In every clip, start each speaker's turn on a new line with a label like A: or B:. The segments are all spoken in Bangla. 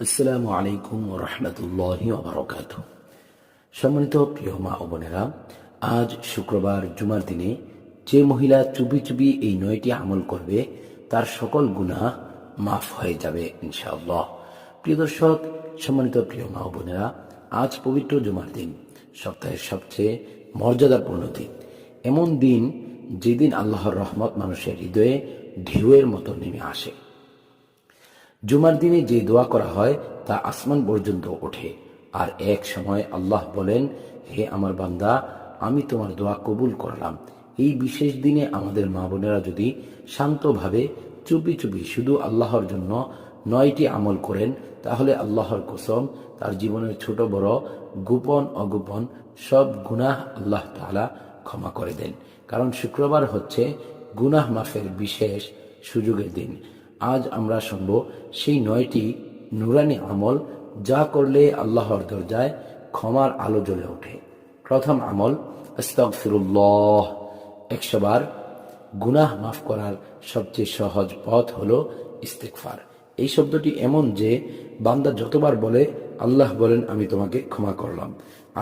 A: আসসালামু আলাইকুম ওয়া রাহমাতুল্লাহি ওয়া বারাকাতুহু। সম্মানিত প্রিয় মা ও বোনেরা, আজ শুক্রবার জুমার দিনে যে মহিলা চুপি চুপি এই 9টি আমল করবে তার সকল গুনাহ মাফ হয়ে যাবে ইনশাআল্লাহ। প্রিয় দর্শক, সম্মানিত প্রিয় মা ও বোনেরা, আজ পবিত্র জুমার দিন, সপ্তাহের সবচেয়ে মর্যাদাপূর্ণ দিন। এমন দিন যেদিন আল্লাহর রহমত মানুষের হৃদয়ে ঢেউয়ের মতো নেমে আসে। জুমার দিনে যে দোয়া করা হয় তা আসমান পর্যন্ত ওঠে, আর এক সময় আল্লাহ বলেন, হে আমার বান্দা, আমি তোমার দোয়া কবুল করলাম। এই বিশেষ দিনে আমাদের মা বোনেরা যদি শান্তভাবে চুপি চুপি শুধু আল্লাহর জন্য 9টি আমল করেন, তাহলে আল্লাহর কসম তার জীবনের ছোট বড় গোপন অগোপন সব গুনাহ আল্লাহ তাআলা ক্ষমা করে দেন। কারণ শুক্রবার হচ্ছে গুনাহ মাফের বিশেষ সুযোগের দিন। আজ আমরা শুনব সেই 9টি নুরানি আমল যা করলে আল্লাহর দরজায় ক্ষমার আলো জ্বলে ওঠে। প্রথম আমল আস্তাগফিরুল্লাহ। 100 বার গুনাহ মাফ করার সবচেয়ে সহজ পথ হলো ইস্তেগফার। এই শব্দটি এমন যে বান্দা যতবার বলে, আল্লাহ বলেন, আমি তোমাকে ক্ষমা করলাম।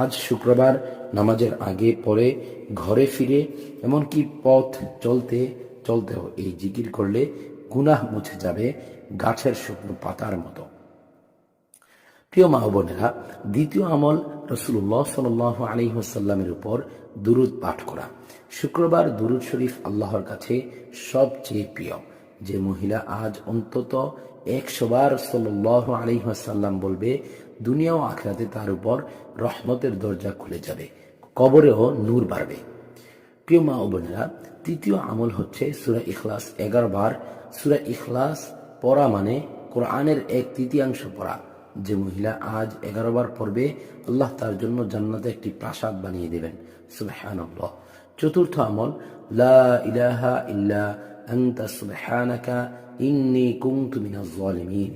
A: আজ শুক্রবার নামাজের আগে পরে, ঘরে ফিরে, এমনকি পথ চলতে চলতেও এই জিকির করলে গুনাহ মুছে যাবে গাছের শুকনো পাতার মতো। প্রিয় মা ও বোনেরা, দ্বিতীয় আমল রাসূলুল্লাহ সাল্লাল্লাহু আলাইহি ওয়াসাল্লামের উপর দুরূদ পাঠ করা। শুক্রবার দুরূদ শরীফ আল্লাহর কাছে সবচেয়ে প্রিয়। যে মহিলা আজ অন্তত 100 বার সাল্লাল্লাহু আলাইহি ওয়াসাল্লাম বলবে, দুনিয়া ও আখিরাতে তার উপর রহমতের দরজা খুলে যাবে, কবরেও নূর বাড়বে। প্রিয় মা ও বোনেরা, তৃতীয় আমল হচ্ছে সূরা ইখলাস 11 বার। সূরা ইখলাস পড়া মানে কোরআনের 1/3 পড়া। যে মহিলা আজ 11 বার পড়বে, আল্লাহ তার জন্য জান্নাতে একটি প্রাসাদ বানিয়ে দেবেন। সুবহানাল্লাহ। চতুর্থ আমল লা ইলাহা ইল্লা আনতা সুবহানাকা ইন্নী কুনতু মিনাজ জালিমিন।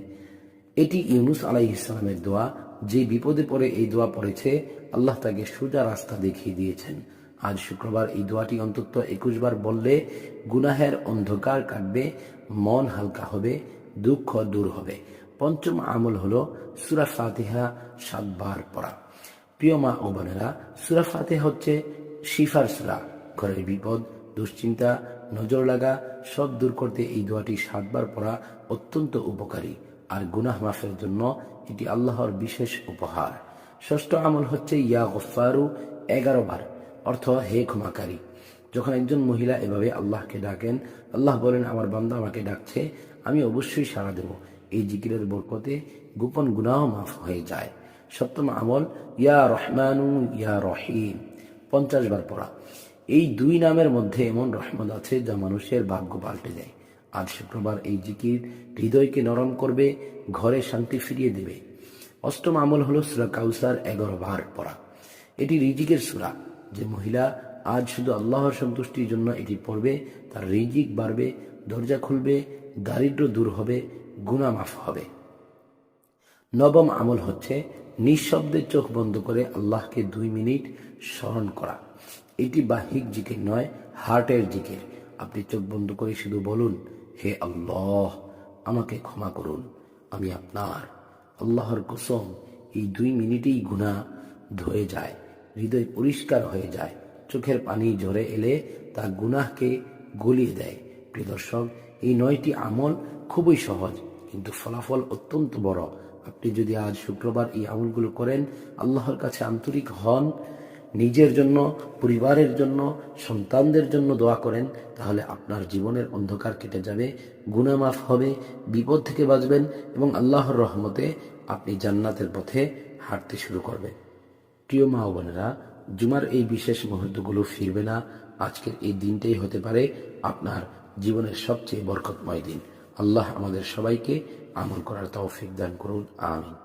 A: এটি ইউনুস আলাইহিস সালামের দোয়া। যে বিপদে পড়ে এই দোয়া পড়েছে, আল্লাহ তাকে সোজা রাস্তা দেখিয়ে দিয়েছেন। আজ শুক্রবার এই দোয়াটি অন্তত 21 বার বললে গুনাহের অন্ধকার কাটবে, মন হালকা হবে, দুঃখ দূর হবে। পঞ্চম আমল হলো সূরা ফাতিহা 7 বার পড়া। প্রিয় মা ও বোনেরা, সূরা ফাতিহা হচ্ছে শিফার সূরা। ঘরের বিপদ, দুশ্চিন্তা, নজর লাগা সব দূর করতে এই দোয়াটি 7 বার পড়া অত্যন্ত উপকারী। আর গুনাহ মাফের জন্য এটি আল্লাহর বিশেষ উপহার। ষষ্ঠ আমল হচ্ছে ইয়া গফফারু 11 বার, অর্থ হে ক্ষমাকারী। যখন একজন মহিলা এভাবে আল্লাহকে ডাকেন, আল্লাহ বলেন, আমার বান্দা আমাকে ডাকছে, আমি অবশ্যই সাড়া দেব। এই জিকিরের বরকতে গোপন গুনাহ মাফ হয়ে যায়। সপ্তম আমল ইয়া রহমানু ইয়া রহিম 50 বার পড়া। এই 2 নামের মধ্যে এমন রহমত আছে যা মানুষের ভাগ্য পাল্টে দেয়। আজ শুক্রবার এই জিকির হৃদয়কে নরম করবে, ঘরে শান্তি ফিরিয়ে দেবে। অষ্টম আমল হলো সূরা কাউসার 11 বার পড়া। এটি রিজিকের সূরা। যে মহিলা আজ শুধু আল্লাহর সন্তুষ্টির জন্য এটি পড়বে, তার রিজিক বাড়বে, দরজা খুলবে, দারিদ্র্য দূর হবে, গুনাহ মাফ হবে। নবম আমল হচ্ছে নিঃশব্দে চোখ বন্ধ করে আল্লাহকে 2 মিনিট স্মরণ করা। এটি বাহ্যিক জিকির নয়, হার্টের জিকির। আপনি চোখ বন্ধ করে শুধু বলুন, হে আল্লাহ, আমাকে ক্ষমা করুন, আমি আপনার। আল্লাহর কসম, এই 2 মিনিটেই গুনাহ ধুয়ে যায়, হৃদয় পরিষ্কার হয়ে যায়, চোখের পানি ঝরে এলে তা গুনাহকে গলিয়ে দেয়। প্রিয় দর্শক, এই 9টি আমল খুবই সহজ, কিন্তু ফলাফল অত্যন্ত বড়। আপনি যদি আজ শুক্রবার এই আমলগুলো করেন, আল্লাহর কাছে আন্তরিক হন, নিজের জন্য, পরিবারের জন্য, সন্তানদের জন্য দোয়া করেন, তাহলে আপনার জীবনের অন্ধকার কেটে যাবে, গুনাহ মাফ হবে, বিপদ থেকে বাঁচবেন এবং আল্লাহর রহমতে আপনি জান্নাতের পথে হাঁটতে শুরু করবেন। প্রিয় মা ও বোনেরা, জুমার এই বিশেষ মুহূর্তগুলো ফিরবে না। আজকের এই দিনটাই হতে পারে আপনার জীবনের সবচেয়ে বরকতময় দিন। আল্লাহ আমাদের সবাইকে আমল করার তৌফিক দান করুন। আমিন।